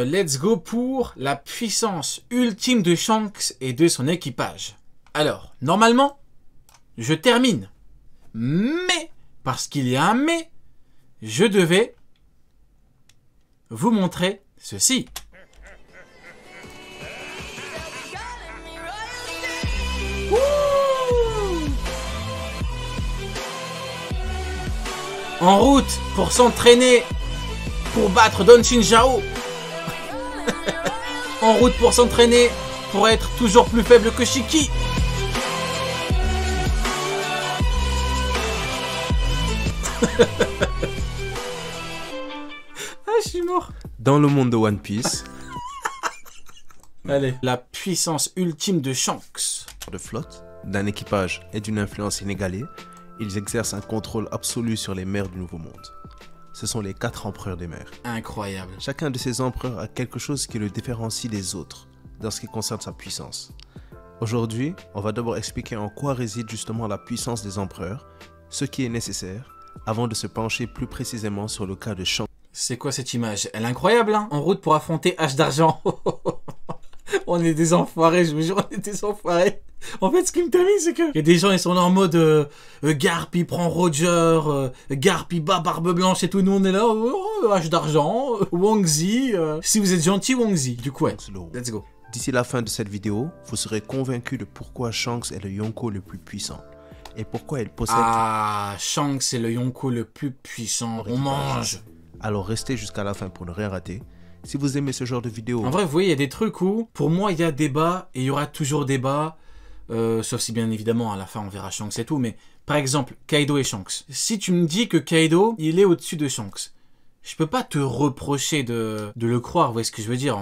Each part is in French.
let's go pour la puissance ultime de Shanks et de son équipage. Alors, normalement, je termine. Mais, parce qu'il y a un mais, je devais vous montrer ceci. En route pour s'entraîner pour battre Don Shinjao. En route pour s'entraîner pour être toujours plus faible que Shiki. Ah, je suis mort. Dans le monde de One Piece, Allez, la puissance ultime de Shanks. de flotte, d'un équipage et d'une influence inégalée, ils exercent un contrôle absolu sur les mers du Nouveau Monde. Ce sont les 4 empereurs des mers. Incroyable. Chacun de ces empereurs a quelque chose qui le différencie des autres, dans ce qui concerne sa puissance. Aujourd'hui, on va d'abord expliquer en quoi réside justement la puissance des empereurs, ce qui est nécessaire, avant de se pencher plus précisément sur le cas de Shanks. C'est quoi cette image? Elle est incroyable, hein? En route pour affronter H d'argent. On est des enfoirés, je vous jure, on est des enfoirés. En fait, ce qui me termine, c'est que... Il y a des gens, ils sont en mode... Garp, il prend Roger, Garp, il bat Barbe Blanche et tout. Nous, on est là, H d'argent, Wangzi. Si vous êtes gentil, Wangzi. Du coup, ouais, let's go. D'ici la fin de cette vidéo, vous serez convaincu de pourquoi Shanks est le Yonko le plus puissant. Et pourquoi il possède... Ah, Shanks, c'est le Yonko le plus puissant. On mange. Alors restez jusqu'à la fin pour ne rien rater. Si vous aimez ce genre de vidéo... En vrai, vous voyez, il y a des trucs où, pour moi, il y a débat et il y aura toujours débat. Sauf si, bien évidemment, à la fin, on verra Shanks et tout. Mais, par exemple, Kaido et Shanks. Si tu me dis que Kaido, il est au-dessus de Shanks, je peux pas te reprocher de le croire. Vous voyez ce que je veux dire?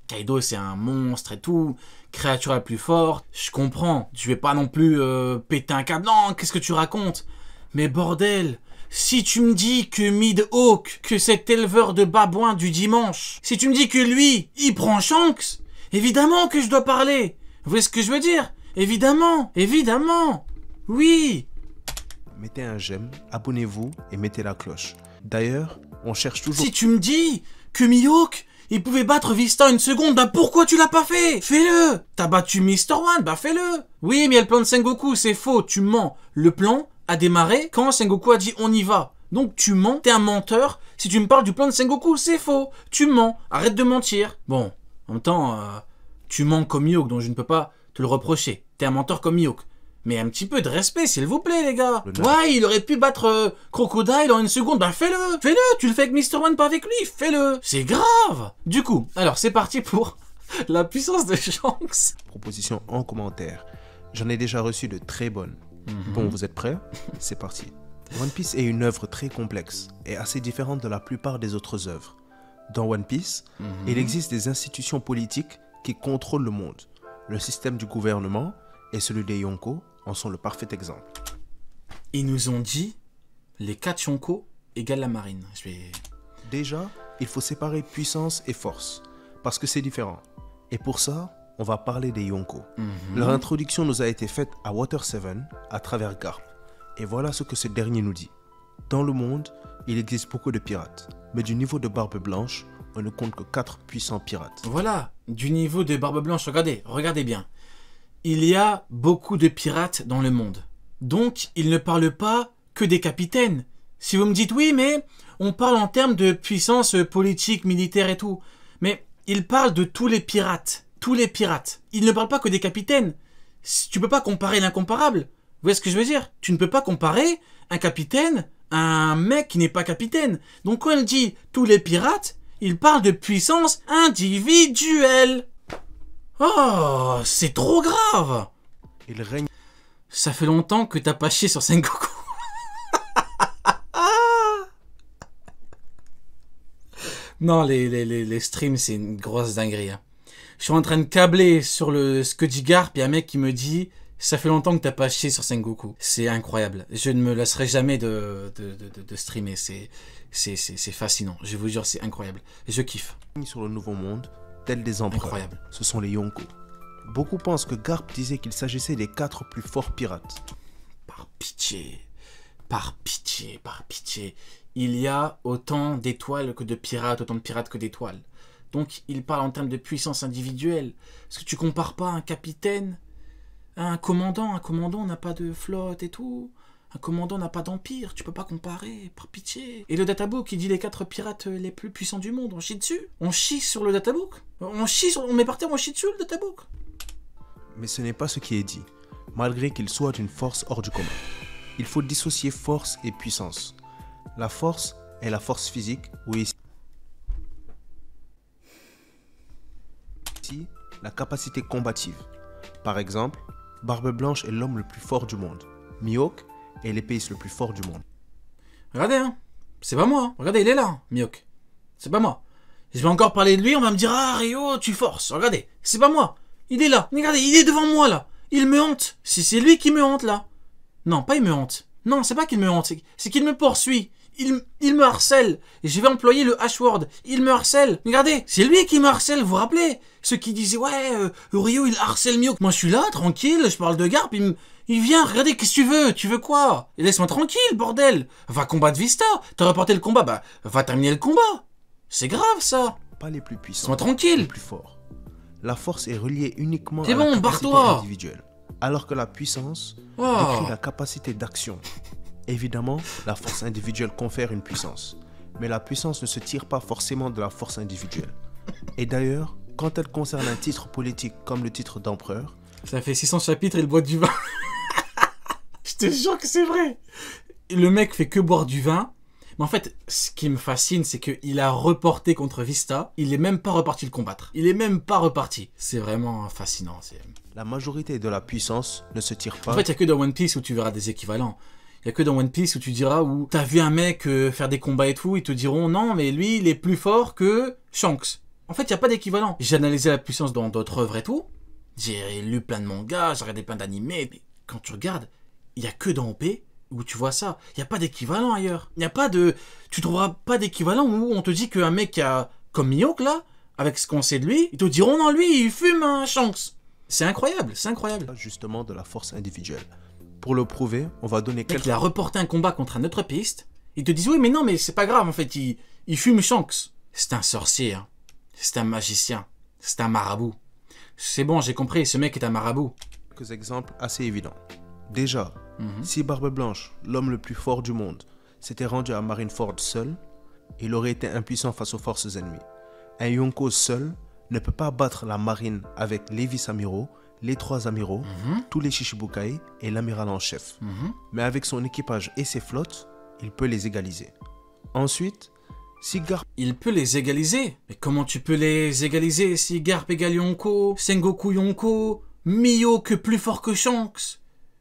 Kaido, c'est un monstre et tout. Créature la plus forte. Je comprends. Tu vais pas non plus péter un câble. Non, qu'est-ce que tu racontes? Mais bordel... Si tu me dis que Mid-Hawk, que cet éleveur de babouins du dimanche, si tu me dis que lui, il prend Shanks, évidemment que je dois parler. Vous voyez ce que je veux dire? Évidemment, évidemment, oui. Mettez un j'aime, abonnez-vous et mettez la cloche. D'ailleurs, on cherche toujours... Si tu me dis que Mihawk, il pouvait battre Vista une seconde, bah pourquoi tu l'as pas fait? Fais-le. T'as battu Mr. One, bah fais-le. Oui, mais il y a le plan de Sengoku, c'est faux, tu mens. Le plan a démarré quand Sengoku a dit on y va. Donc tu mens, t'es un menteur. Si tu me parles du plan de Sengoku, c'est faux. Tu mens, arrête de mentir. Bon, en même temps, tu mens comme Mihawk, donc je ne peux pas te le reprocher. T'es un menteur comme Mihawk. Mais un petit peu de respect, s'il vous plaît, les gars. Ouais, il aurait pu battre Crocodile en une seconde. Bah fais-le, fais-le. Tu le fais avec Mr. One, pas avec lui. Fais-le. C'est grave. Du coup, alors c'est parti pour la puissance de Shanks. Propositions en commentaire. J'en ai déjà reçu de très bonnes. Bon, vous êtes prêts? C'est parti. One Piece est une œuvre très complexe et assez différente de la plupart des autres œuvres. Dans One Piece, il existe des institutions politiques qui contrôlent le monde. Le système du gouvernement et celui des Yonko en sont le parfait exemple. Ils nous ont dit les 4 Yonko égale la marine. Déjà, il faut séparer puissance et force parce que c'est différent. Et pour ça, on va parler des Yonko. Leur introduction nous a été faite à Water 7 à travers Garp. Et voilà ce que ce dernier nous dit. Dans le monde, il existe beaucoup de pirates. Mais du niveau de Barbe Blanche, on ne compte que 4 puissants pirates. Voilà, du niveau de Barbe Blanche, regardez bien. Il y a beaucoup de pirates dans le monde. Donc, il ne parle pas que des capitaines. Si vous me dites oui, mais on parle en termes de puissance politique, militaire et tout. Mais il parle de tous les pirates. Tous les pirates. Il ne parle pas que des capitaines. Tu peux pas comparer l'incomparable. Vous voyez ce que je veux dire? Tu ne peux pas comparer un capitaine à un mec qui n'est pas capitaine. Donc quand il dit tous les pirates, il parle de puissance individuelle. Oh, c'est trop grave. Il règne... Ça fait longtemps que t'as pas chié sur Sengoku. Non, les streams, c'est une grosse dinguerie. Hein. Je suis en train de câbler sur ce que dit Garp, il y a un mec qui me dit « Ça fait longtemps que t'as pas chié sur Sengoku ». C'est incroyable. Je ne me lasserai jamais de streamer. C'est fascinant. Je vous jure, c'est incroyable. Je kiffe. Sur le Nouveau Monde, tels des empereurs. Incroyable. Ce sont les Yonko. Beaucoup pensent que Garp disait qu'il s'agissait des 4 plus forts pirates. Par pitié. Par pitié. Par pitié. Il y a autant d'étoiles que de pirates, autant de pirates que d'étoiles. Donc il parle en termes de puissance individuelle. Parce que tu compares pas un capitaine à un commandant. Un commandant n'a pas de flotte et tout. Un commandant n'a pas d'empire. Tu peux pas comparer, par pitié. Et le databook, il dit les 4 pirates les plus puissants du monde. On chie dessus. On chie sur le databook. On met par terre, on chie dessus le databook. Mais ce n'est pas ce qui est dit, malgré qu'il soit une force hors du commun. Il faut dissocier force et puissance. La force est la force physique ou ici la capacité combative. Par exemple, Barbe Blanche est l'homme le plus fort du monde. Mihawk est l'épéiste le plus fort du monde. Regardez, hein. C'est pas moi. Regardez, il est là, Mihawk. C'est pas moi. Je vais encore parler de lui, on va me dire, ah Rio, tu forces. Regardez, c'est pas moi. Il est là. Regardez, il est devant moi, là. Il me hante. C'est lui qui me hante, là. Non, pas il me hante. Non, c'est pas qu'il me hante, c'est qu'il me poursuit. Il me harcèle. Et je vais employer le H-word. Il me harcèle. Regardez, c'est lui qui me harcèle, vous vous rappelez? Ceux qui disaient, ouais, Rio, il harcèle Mihawk. Moi, je suis là, tranquille, je parle de Garp, il vient, regardez, qu'est-ce que tu veux? Tu veux quoi? Et laisse-moi tranquille, bordel. Va combattre Vista. T'as reporté le combat, bah, va terminer le combat. C'est grave, ça. Pas les plus puissants. Laisse-moi tranquille. Les plus forts. La force est reliée uniquement à C'est la bon, capacité barre-toi. individuelle, alors que la puissance décrit la capacité d'action. Évidemment, la force individuelle confère une puissance, mais la puissance ne se tire pas forcément de la force individuelle. Et d'ailleurs, quand elle concerne un titre politique comme le titre d'empereur, ça fait 600 chapitres et il boit du vin. Je te jure que c'est vrai. Le mec fait que boire du vin. Mais en fait, ce qui me fascine, c'est qu'il a reporté contre Vista. Il est même pas reparti le combattre. Il est même pas reparti. C'est vraiment fascinant. La majorité de la puissance ne se tire pas. En fait, il n'y a que dans One Piece où tu verras des équivalents. Il n'y a que dans One Piece où tu diras où t'as vu un mec faire des combats et tout, ils te diront non, mais lui, il est plus fort que Shanks. En fait, il n'y a pas d'équivalent. J'ai analysé la puissance dans d'autres œuvres et tout. J'ai lu plein de mangas, j'ai regardé plein d'animés. Mais quand tu regardes, il n'y a que dans OP où tu vois ça. Il n'y a pas d'équivalent ailleurs. Il n'y a pas de... Tu trouveras pas d'équivalent où on te dit qu'un mec comme Mihawk là, avec ce qu'on sait de lui, ils te diront non, lui, il fume un Shanks. C'est incroyable, c'est incroyable. Justement de la force individuelle. Pour le prouver, on va donner quelques... Il a reporté un combat contre un autre piste. Ils te disent oui, mais non, mais c'est pas grave, en fait, il fume Shanks. C'est un sorcier, hein. C'est un magicien, c'est un marabout. C'est bon, j'ai compris, ce mec est un marabout. Quelques exemples assez évidents. Déjà, si Barbe Blanche, l'homme le plus fort du monde, s'était rendu à Marineford seul, il aurait été impuissant face aux forces ennemies. Un Yonko seul ne peut pas battre la marine avec les vice-amiraux, les 3 amiraux, tous les Shichibukai et l'amiral en chef. Mais avec son équipage et ses flottes, il peut les égaliser. Ensuite, si Garp... Il peut les égaliser? Mais comment tu peux les égaliser si Garp égale Yonko, Sengoku Yonko, Mihawk plus fort que Shanks?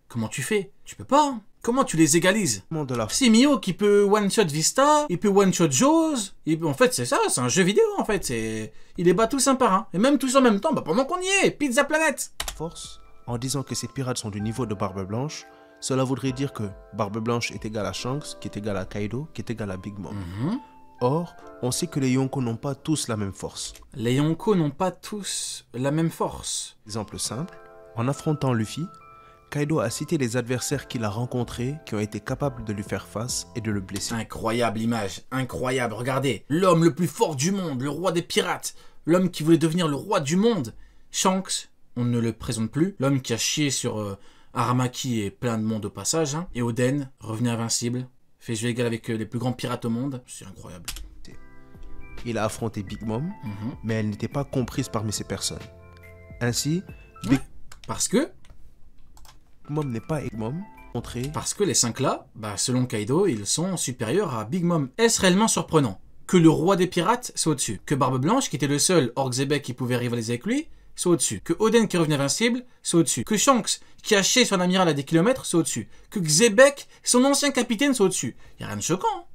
Comment tu fais? Tu peux pas. Comment tu les égalises? Si Mihawk il peut one-shot Vista, il peut one-shot Jaws, en fait c'est ça, c'est un jeu vidéo en fait, il les bat tous un par un, et même tous en même temps, bah pendant qu'on y est, Pizza Planet. Force, en disant que ces pirates sont du niveau de Barbe Blanche, cela voudrait dire que Barbe Blanche est égale à Shanks, qui est égal à Kaido, qui est égal à Big Mom. Or, on sait que les Yonko n'ont pas tous la même force. Les Yonko n'ont pas tous la même force. Exemple simple, en affrontant Luffy, Kaido a cité les adversaires qu'il a rencontrés qui ont été capables de lui faire face et de le blesser. Incroyable image, incroyable, regardez. L'homme le plus fort du monde, le roi des pirates, l'homme qui voulait devenir le roi du monde. Shanks, on ne le présente plus, l'homme qui a chié sur Aramaki et plein de monde au passage. Hein. Et Oden, revenu invincible, fait jeu égal avec les plus grands pirates au monde, c'est incroyable. Il a affronté Big Mom, mais elle n'était pas comprise parmi ces personnes. Ainsi, Parce que Big Mom n'est pas Big Mom. Parce que les 5 là, bah, selon Kaido, ils sont supérieurs à Big Mom. Est-ce réellement surprenant que le roi des pirates soit au-dessus? Que Barbe Blanche, qui était le seul hors Xebec qui pouvait rivaliser avec lui, soit au-dessus? Que Oden, qui est revenu invincible, soit au-dessus? Que Shanks, qui a chié son amiral à des kilomètres, soit au-dessus? Que Xebec, son ancien capitaine, soit au-dessus? Y a rien de choquant.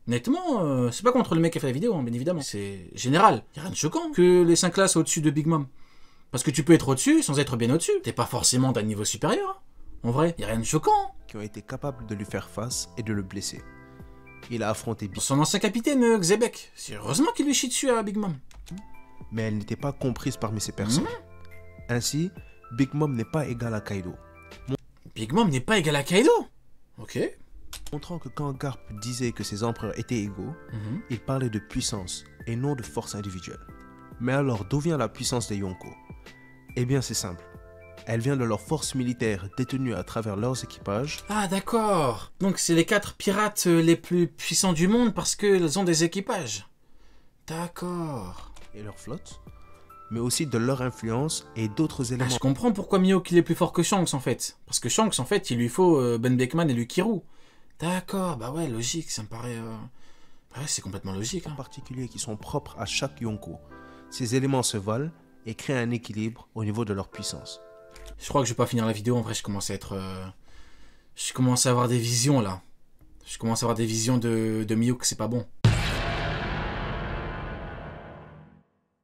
Honnêtement, c'est pas contre le mec qui a fait la vidéo, hein, bien évidemment. C'est général. Y a rien de choquant que les 5 là soient au-dessus de Big Mom. Parce que tu peux être au-dessus sans être bien au-dessus. T'es pas forcément d'un niveau supérieur. En vrai, y a rien de choquant. Qui ont été capables de lui faire face et de le blesser. Il a affronté son ancien capitaine, Xebec. C'est heureusement qu'il lui chie dessus à Big Mom. Mais elle n'était pas comprise parmi ces personnes. Ainsi, Big Mom n'est pas égal à Kaido. Big Mom n'est pas égal à Kaido? Ok. Montrant que quand Garp disait que ses empereurs étaient égaux, il parlait de puissance et non de force individuelle. Mais alors, d'où vient la puissance des Yonko? Eh bien, c'est simple. Elle vient de leurs forces militaires détenues à travers leurs équipages. Ah, d'accord. Donc, c'est les 4 pirates les plus puissants du monde parce qu'ils ont des équipages. D'accord. Et leur flotte, mais aussi de leur influence et d'autres Ah, éléments. je comprends pourquoi Mihawk il est plus fort que Shanks en fait. Parce que Shanks en fait, il lui faut Ben Beckman et Lucky-Roo. D'accord, bah ouais, logique, ça me paraît... Ouais, c'est complètement logique. Hein. Particuliers qui sont propres à chaque Yonko. Ces éléments se valent et créent un équilibre au niveau de leur puissance. Je crois que je vais pas finir la vidéo, en vrai je commence à être... Je commence à avoir des visions là. Je commence à avoir des visions de Mihawk, c'est pas bon.